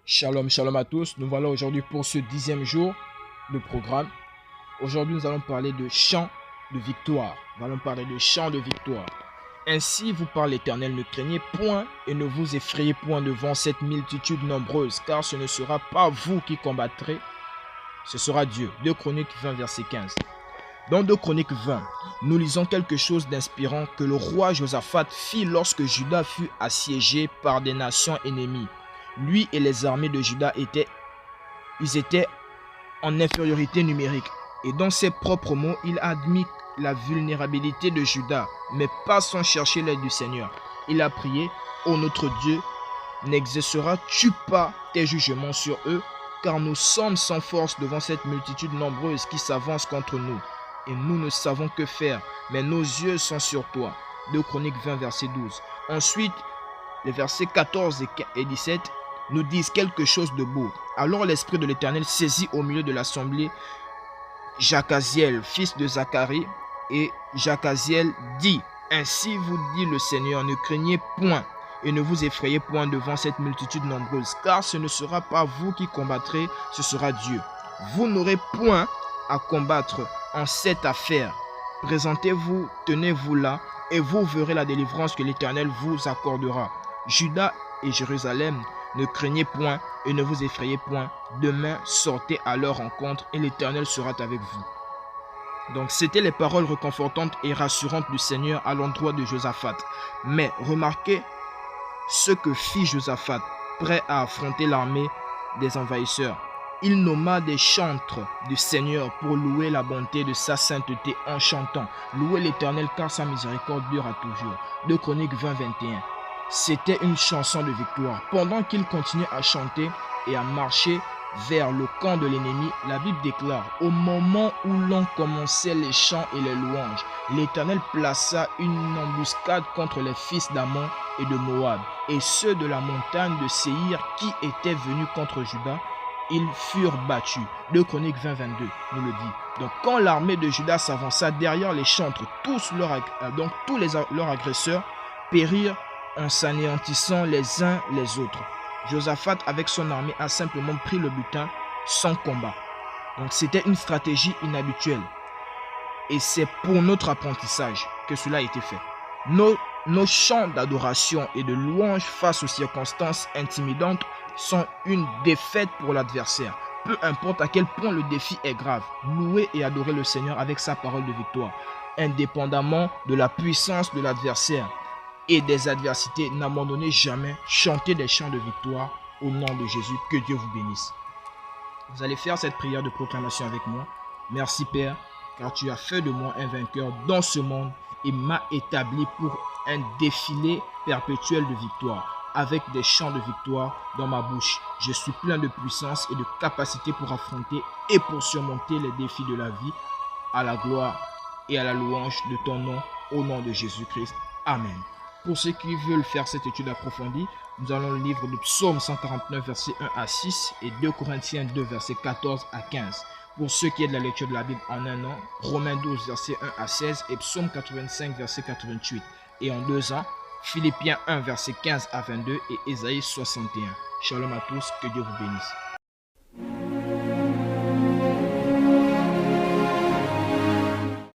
Shalom, shalom à tous. Nous voilà aujourd'hui pour ce 10e jour de programme. Aujourd'hui, nous allons parler de chant de victoire. Nous allons parler de chant de victoire. Ainsi vous parle l'Éternel, ne craignez point et ne vous effrayez point devant cette multitude nombreuse, car ce ne sera pas vous qui combattrez, ce sera Dieu. 2 Chroniques 20, verset 15. Dans 2 Chroniques 20, nous lisons quelque chose d'inspirant que le roi Josaphat fit lorsque Juda fut assiégé par des nations ennemies. Lui et les armées de Juda étaient en infériorité numérique. Et dans ses propres mots, il admit la vulnérabilité de Juda, mais pas sans chercher l'aide du Seigneur. Il a prié, « Ô notre Dieu, n'exerceras-tu pas tes jugements sur eux, car nous sommes sans force devant cette multitude nombreuse qui s'avance contre nous. Et nous ne savons que faire, mais nos yeux sont sur toi. » 2 Chroniques 20, verset 12. Ensuite, les versets 14 et 17 nous disent quelque chose de beau. Alors l'Esprit de l'Éternel saisit au milieu de l'assemblée Jacaziel, fils de Zacharie, et Jacaziel dit, « Ainsi vous dit le Seigneur, ne craignez point et ne vous effrayez point devant cette multitude nombreuse, car ce ne sera pas vous qui combattrez, ce sera Dieu. Vous n'aurez point à combattre en cette affaire. Présentez-vous, tenez-vous là, et vous verrez la délivrance que l'Éternel vous accordera. Juda et Jérusalem, ne craignez point et ne vous effrayez point. Demain, sortez à leur rencontre et l'Éternel sera avec vous. » Donc, c'était les paroles réconfortantes et rassurantes du Seigneur à l'endroit de Josaphat. Mais remarquez ce que fit Josaphat, prêt à affronter l'armée des envahisseurs. Il nomma des chantres du Seigneur pour louer la bonté de sa sainteté en chantant « Louez l'Éternel car sa miséricorde durera toujours » 2 Chroniques 20, 21. C'était une chanson de victoire. Pendant qu'il continuait à chanter et à marcher vers le camp de l'ennemi, la Bible déclare « Au moment où l'on commençait les chants et les louanges, l'Éternel plaça une embuscade contre les fils d'Ammon et de Moab, et ceux de la montagne de Séhir qui étaient venus contre Juda, ils furent battus. » 2 Chroniques 20, 22 nous le dit. Donc quand l'armée de Juda s'avança derrière les chantres, tous leurs agresseurs périrent en s'anéantissant les uns les autres. Josaphat avec son armée a simplement pris le butin sans combat. Donc c'était une stratégie inhabituelle. Et c'est pour notre apprentissage que cela a été fait. Nos chants d'adoration et de louange face aux circonstances intimidantes sont une défaite pour l'adversaire. Peu importe à quel point le défi est grave, louer et adorer le Seigneur avec sa parole de victoire, indépendamment de la puissance de l'adversaire et des adversités, n'abandonnez jamais, chantez des chants de victoire au nom de Jésus. Que Dieu vous bénisse. Vous allez faire cette prière de proclamation avec moi. Merci Père, car tu as fait de moi un vainqueur dans ce monde et m'as établi pour un défilé perpétuel de victoire. Avec des chants de victoire dans ma bouche, je suis plein de puissance et de capacité pour affronter et pour surmonter les défis de la vie, à la gloire et à la louange de ton nom, au nom de Jésus-Christ. Amen. Pour ceux qui veulent faire cette étude approfondie, nous allons le livre de Psaume 149, versets 1 à 6 et 2 Corinthiens 2, versets 14 à 15. Pour ceux qui aident la lecture de la Bible en un an, Romains 12, versets 1 à 16 et Psaume 85, verset 88. Et en 2 ans, Philippiens 1, verset 15 à 22 et Ésaïe 61. Shalom à tous, que Dieu vous bénisse.